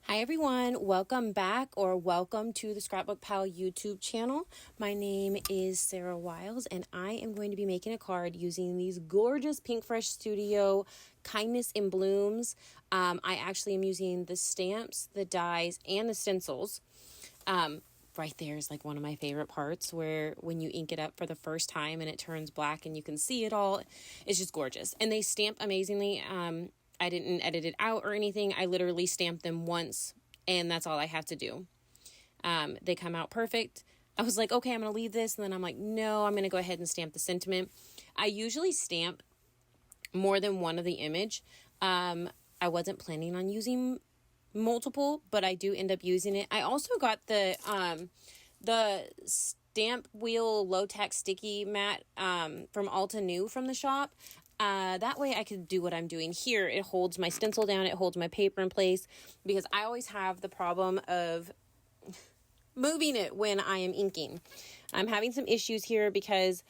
Hi everyone, welcome back or welcome to the ScrapbookPal YouTube channel. My name is Sarah Wiles and I am going to be making a card using these gorgeous Pinkfresh Studio Kindness in Blooms. I actually am using the stamps, the dies, and the stencils. Right there is like one of my favorite parts where when you ink it up for the first time and it turns black and you can see it all. It's just gorgeous. And they stamp amazingly. I didn't edit it out or anything. I literally stamped them once and that's all I have to do. They come out perfect. I was like, okay, I'm going to leave this. And then I'm like, no, I'm going to go ahead and stamp the sentiment. I usually stamp more than one of the image. I wasn't planning on using multiple, but I do end up using it. I also got the Stampwheel low tack sticky mat from Altenew from the shop. That way I could do what I'm doing here. It holds my stencil down. It holds my paper in place because I always have the problem of moving it when I am inking. I'm having some issues here because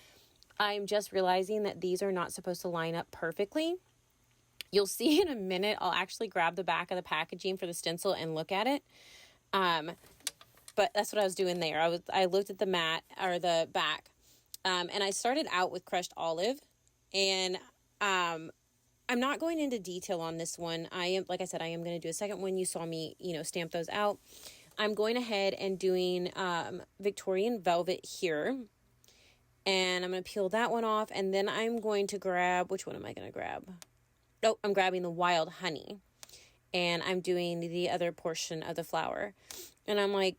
I'm just realizing that these are not supposed to line up perfectly. You'll see in a minute, I'll actually grab the back of the packaging for the stencil and look at it. But that's what I was doing there. I looked at the mat or the back, and I started out with crushed olive, and I'm not going into detail on this one. Like I said, I am going to do a second one. You saw me, stamp those out. I'm going ahead and doing Victorian Velvet here, and I'm going to peel that one off, and then I'm going to grab, which one am I going to grab? Oh, I'm grabbing the Wild Honey, and I'm doing the other portion of the flower, and I'm like,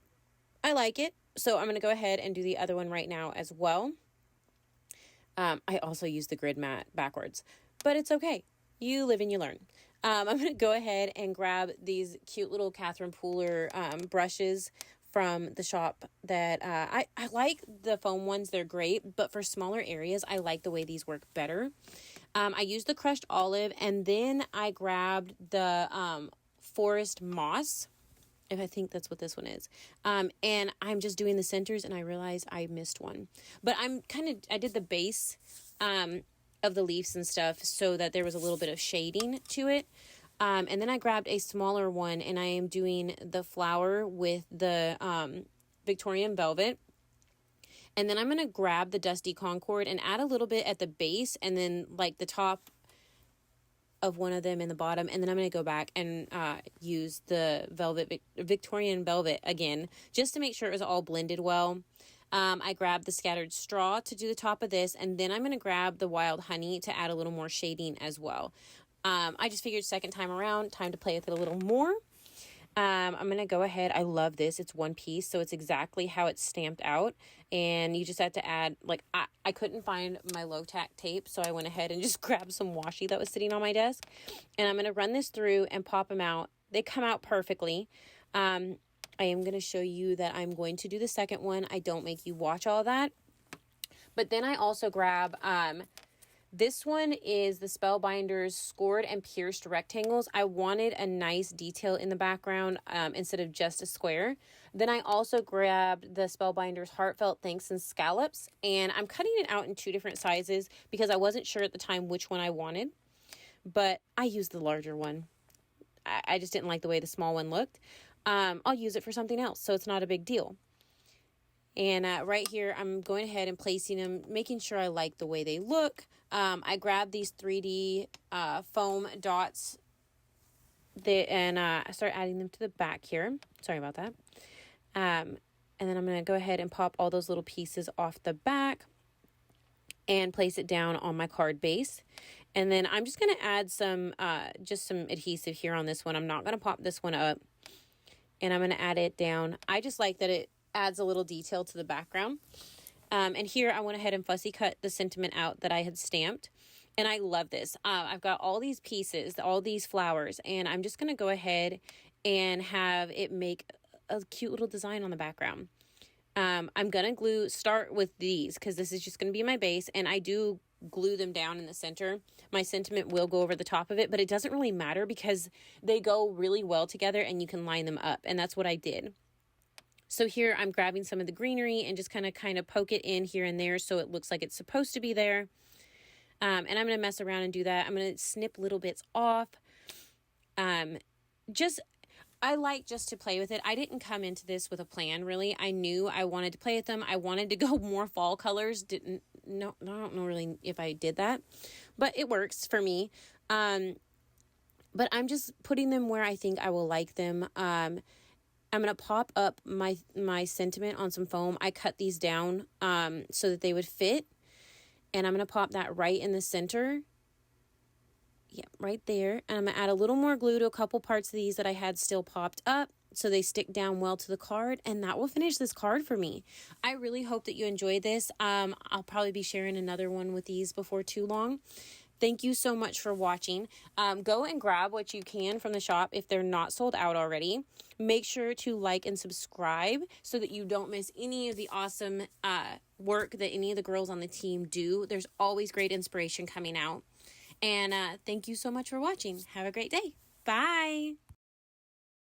I like it, so I'm going to go ahead and do the other one right now as well. I also use the grid mat backwards, but it's okay. You live and you learn. I'm going to go ahead and grab these cute little Catherine Pooler brushes from the shop that I like the foam ones. They're great, but for smaller areas, I like the way these work better. I used the crushed olive, and then I grabbed the forest moss. If I think that's what this one is. And I'm just doing the centers and I realized I missed one. But I did the base of the leaves and stuff so that there was a little bit of shading to it. And then I grabbed a smaller one and I am doing the flower with the Victorian Velvet. And then I'm going to grab the Dusty Concord and add a little bit at the base and then like the top of one of them in the bottom, and then I'm going to go back and use the Victorian Velvet again just to make sure it was all blended well. I grabbed the scattered straw to do the top of this, and then I'm going to grab the Wild Honey to add a little more shading as well. I just figured second time around, time to play with it a little more. I'm going to go ahead. I love this. It's one piece, so it's exactly how it's stamped out. And you just have to add, like, I couldn't find my low tack tape, so I went ahead and just grabbed some washi that was sitting on my desk. And I'm going to run this through and pop them out. They come out perfectly. I am going to show you that I'm going to do the second one. I don't make you watch all that. But then I also grab... this one is the Spellbinders scored and pierced rectangles. I wanted a nice detail in the background instead of just a square. Then I also grabbed the Spellbinders Heartfelt Thanks and Scallops. And I'm cutting it out in two different sizes because I wasn't sure at the time which one I wanted. But I used the larger one. I just didn't like the way the small one looked. I'll use it for something else, so it's not a big deal. And right here, I'm going ahead and placing them, making sure I like the way they look. I grabbed these 3D foam dots and I start adding them to the back here. Sorry about that. And then I'm going to go ahead and pop all those little pieces off the back and place it down on my card base. And then I'm just going to add some, just some adhesive here on this one. I'm not going to pop this one up. And I'm going to add it down. I just like that it adds a little detail to the background. And here I went ahead and fussy cut the sentiment out that I had stamped. And I love this. I've got all these pieces, all these flowers, and I'm just going to go ahead and have it make a cute little design on the background. I'm going to start with these because this is just going to be my base, and I do glue them down in the center. My sentiment will go over the top of it, but it doesn't really matter because they go really well together and you can line them up, and that's what I did. So here I'm grabbing some of the greenery and just kind of poke it in here and there so it looks like it's supposed to be there. And I'm going to mess around and do that. I'm going to snip little bits off. I like just to play with it. I didn't come into this with a plan, really. I knew I wanted to play with them. I wanted to go more fall colors. I don't know really if I did that, but it works for me. But I'm just putting them where I think I will like them. I'm going to pop up my sentiment on some foam. I cut these down so that they would fit. And I'm going to pop that right in the center. Yeah, right there. And I'm going to add a little more glue to a couple parts of these that I had still popped up so they stick down well to the card. And that will finish this card for me. I really hope that you enjoyed this. I'll probably be sharing another one with these before too long. Thank you so much for watching. Go and grab what you can from the shop if they're not sold out already. Make sure to like and subscribe so that you don't miss any of the awesome work that any of the girls on the team do. There's always great inspiration coming out. And thank you so much for watching. Have a great day. Bye.